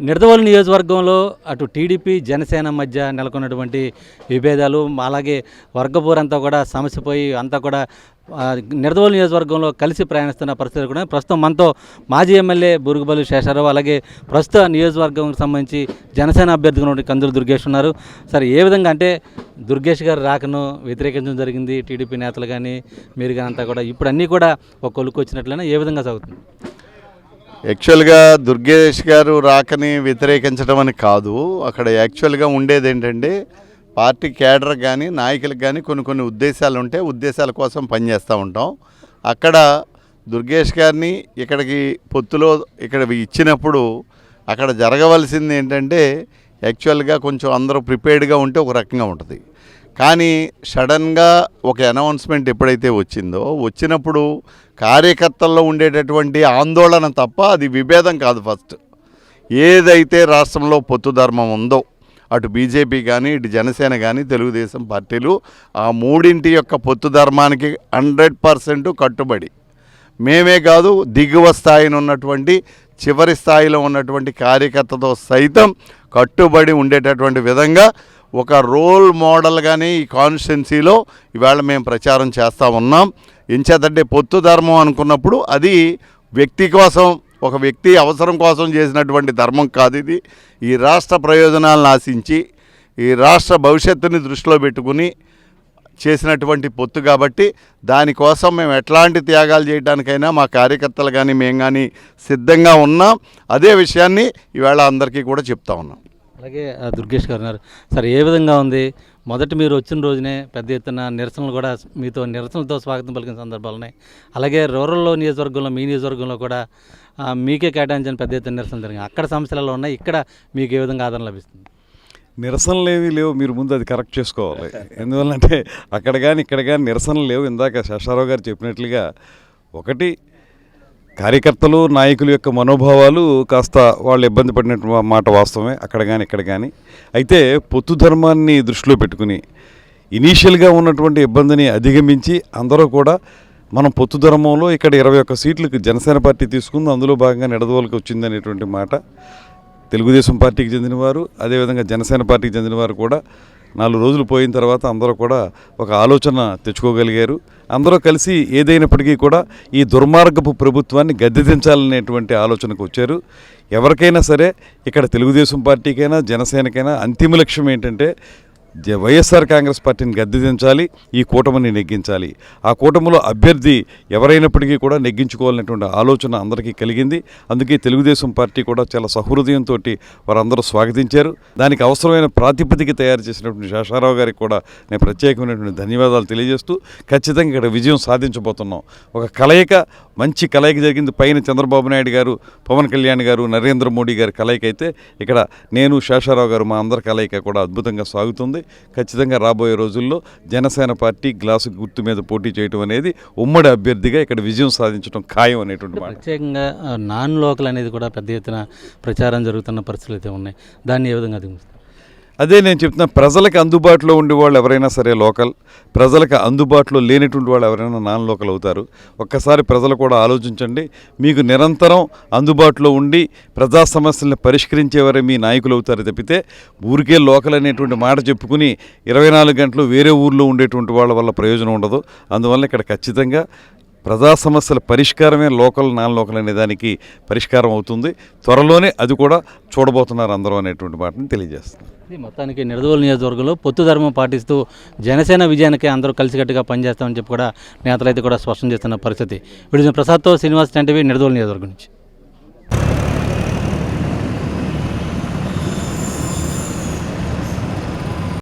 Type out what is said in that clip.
నిడదవోలు నియోజకవర్గంలో అటు టీడీపీ జనసేన మధ్య నెలకొన్నటువంటి విభేదాలు, అలాగే వర్గపోరంతా కూడా సమస్యపోయి అంతా కూడా నిడదవోలు నియోజకవర్గంలో కలిసి ప్రయాణిస్తున్న పరిస్థితులు కూడా ప్రస్తుతం మనతో మాజీ ఎమ్మెల్యే బూరుగుపల్లి శేషారావు, అలాగే ప్రస్తుత నియోజకవర్గంకి సంబంధించి జనసేన అభ్యర్థిగా ఉన్న కందులు దుర్గేష్ ఉన్నారు. సరే, ఏ విధంగా అంటే దుర్గేష్ గారు రాకను వ్యతిరేకించడం జరిగింది టీడీపీ నేతలు కానీ మీరు కానీ అంతా కూడా, ఇప్పుడు అన్నీ కూడా ఒక కొలుకు వచ్చినట్లయినా ఏ విధంగా సాగుతుంది? యాక్చువల్గా దుర్గేష్ గారు రాకని వ్యతిరేకించడం అని కాదు, అక్కడ యాక్చువల్గా ఉండేది ఏంటంటే పార్టీ కేడర్ కానీ నాయకులకు కానీ కొన్ని ఉద్దేశాలు ఉంటే ఉద్దేశాల కోసం పనిచేస్తూ ఉంటాం. అక్కడ దుర్గేష్ గారిని ఇక్కడికి పొత్తులో ఇక్కడ ఇచ్చినప్పుడు అక్కడ జరగవలసింది ఏంటంటే యాక్చువల్గా కొంచెం అందరూ ప్రిపేర్డ్గా ఉంటే ఒక రకంగా ఉంటుంది. కానీ సడన్గా ఒక అనౌన్స్మెంట్ ఎప్పుడైతే వచ్చినప్పుడు కార్యకర్తల్లో ఉండేటటువంటి ఆందోళన తప్ప అది విభేదం కాదు. ఫస్ట్ ఏదైతే రాష్ట్రంలో పొత్తు ధర్మం ఉందో అటు బీజేపీ కానీ ఇటు జనసేన కానీ తెలుగుదేశం పార్టీలు ఆ మూడింటి యొక్క పొత్తు ధర్మానికి 100% కట్టుబడి, మేమే కాదు దిగువ స్థాయిలో ఉన్నటువంటి చివరి స్థాయిలో ఉన్నటువంటి కార్యకర్తతో సైతం కట్టుబడి ఉండేటటువంటి విధంగా ఒక రోల్ మోడల్గానే ఈ కాన్స్టిట్యున్సీలో ఇవాళ మేము ప్రచారం చేస్తూ ఉన్నాం. ఎంచేతంటే పొత్తు ధర్మం అనుకున్నప్పుడు అది వ్యక్తి కోసం, ఒక వ్యక్తి అవసరం కోసం చేసినటువంటి ధర్మం కాదు. ఇది ఈ రాష్ట్ర ప్రయోజనాలను ఆశించి ఈ రాష్ట్ర భవిష్యత్తుని దృష్టిలో పెట్టుకుని చేసినటువంటి పొత్తు కాబట్టి దానికోసం మేము ఎట్లాంటి త్యాగాలు చేయడానికైనా మా కార్యకర్తలు కానీ మేము కానీ సిద్ధంగా ఉన్నాం. అదే విషయాన్ని ఇవాళ అందరికీ కూడా చెప్తా ఉన్నాం. అలాగే దుర్గేష్ గారు ఉన్నారు. సరే, ఏ విధంగా ఉంది? మొదట మీరు వచ్చిన రోజునే పెద్ద ఎత్తున నిరసనలు కూడా నిరసనలతో స్వాగతం పలికిన సందర్భాలు ఉన్నాయి. అలాగే రూరల్లో నియోజకవర్గంలో, మీ నియోజకవర్గంలో కూడా మీకే కేటాయించిన పెద్ద ఎత్తున నిరసనలు జరిగాయి. అక్కడ సమస్యలు ఉన్నాయి, ఇక్కడ మీకు ఏ విధంగా ఆదరణ లభిస్తుంది? నిరసనలు ఏవి లేవు, మీరు ముందు అది కరెక్ట్ చేసుకోవాలి. ఎందువల్లంటే అక్కడ కానీ ఇక్కడ కానీ నిరసనలు లేవు. ఇందాక శేషారావు గారు చెప్పినట్లుగా ఒకటి కార్యకర్తలు నాయకుల యొక్క మనోభావాలు కాస్త వాళ్ళు ఇబ్బంది పడినట్టు మాట వాస్తవమే, అక్కడ కానీ ఇక్కడ కానీ. అయితే పొత్తు ధర్మాన్ని దృష్టిలో పెట్టుకుని ఇనీషియల్గా ఉన్నటువంటి ఇబ్బందిని అధిగమించి అందరూ కూడా మనం పొత్తు ధర్మంలో ఇక్కడ 21 సీట్లకు జనసేన పార్టీ తీసుకుంది, అందులో భాగంగా నిడదవోలుకి వచ్చింది అనేటువంటి మాట తెలుగుదేశం పార్టీకి చెందినవారు, అదేవిధంగా జనసేన పార్టీకి చెందినవారు కూడా 4 రోజులు పోయిన తర్వాత అందరూ కూడా ఒక ఆలోచన తెచ్చుకోగలిగారు. అందరూ కలిసి ఏదైనప్పటికీ కూడా ఈ దుర్మార్గపు ప్రభుత్వాన్ని గద్దెదించాలనేటువంటి ఆలోచనకు వచ్చారు. ఎవరికైనా సరే ఇక్కడ తెలుగుదేశం పార్టీకైనా జనసేనకైనా అంతిమ లక్ష్యం ఏంటంటే వైఎస్ఆర్ కాంగ్రెస్ పార్టీని గద్దెదించాలి, ఈ కూటమిని నెగ్గించాలి. ఆ కూటమిలో అభ్యర్థి ఎవరైనప్పటికీ కూడా నెగ్గించుకోవాలనేటువంటి ఆలోచన అందరికీ కలిగింది. అందుకే తెలుగుదేశం పార్టీ కూడా చాలా సహృదయంతో వారందరూ స్వాగతించారు. దానికి అవసరమైన ప్రాతిపదిక తయారు చేసినటువంటి శేషారావు గారికి కూడా నేను ప్రత్యేకమైనటువంటి ధన్యవాదాలు తెలియజేస్తూ ఖచ్చితంగా ఇక్కడ విజయం సాధించబోతున్నాం. ఒక కలయిక, మంచి కలయిక జరిగింది. పైన చంద్రబాబు నాయుడు గారు, పవన్ కళ్యాణ్ గారు, నరేంద్ర మోడీ గారి కలయిక అయితే ఇక్కడ నేను శేషారావు గారు మా అందరి కలయిక కూడా అద్భుతంగా సాగుతుంది. ఖచ్చితంగా రాబోయే రోజుల్లో జనసేన పార్టీ గ్లాసు గుర్తు మీద పోటీ చేయడం అనేది ఉమ్మడి అభ్యర్థిగా ఇక్కడ విజయం సాధించడం ఖాయం అనేటువంటి మాట. ప్రత్యేకంగా నాన్ లోకల్ అనేది కూడా పెద్ద ఎత్తున ప్రచారం జరుగుతున్న పరిస్థితులు అయితే ఉన్నాయి. దాన్ని ఏ విధంగా అధిగమిస్తారు? అదే నేను చెప్తున్నా, ప్రజలకు అందుబాటులో ఉండే వాళ్ళు ఎవరైనా సరే లోకల్, ప్రజలకు అందుబాటులో లేనటువంటి వాళ్ళు ఎవరైనా నాన్ లోకల్ అవుతారు. ఒక్కసారి ప్రజలు కూడా ఆలోచించండి. మీకు నిరంతరం అందుబాటులో ఉండి ప్రజా సమస్యలను పరిష్కరించేవారే మీ నాయకులు అవుతారు తప్పితే ఊరికే లోకల్ అనేటువంటి మాట చెప్పుకుని 24 గంటలు వేరే ఊర్లో ఉండేటువంటి వాళ్ళ వల్ల ప్రయోజనం ఉండదు. అందువల్ల ఇక్కడ ఖచ్చితంగా ప్రజా సమస్యల పరిష్కారమే లోకల్ నాన్ లోకల్ అనే దానికి పరిష్కారం అవుతుంది. త్వరలోనే అది కూడా చూడబోతున్నారు అందరూ అనేటువంటి మాటని తెలియజేస్తుంది. మొత్తానికి నిడదవోలు నియోజకవర్గంలో పొత్తు ధర్మం పాటిస్తూ జనసేన విజయానికి అందరూ కలిసికట్టుగా పనిచేస్తామని చెప్పి కూడా నేతలైతే కూడా స్పష్టం చేస్తున్న పరిస్థితి. వీడియో ప్రసాద్తో శ్రీనివాస్ టీవీ, నిడదవోలు నియోజకవర్గం నుంచి.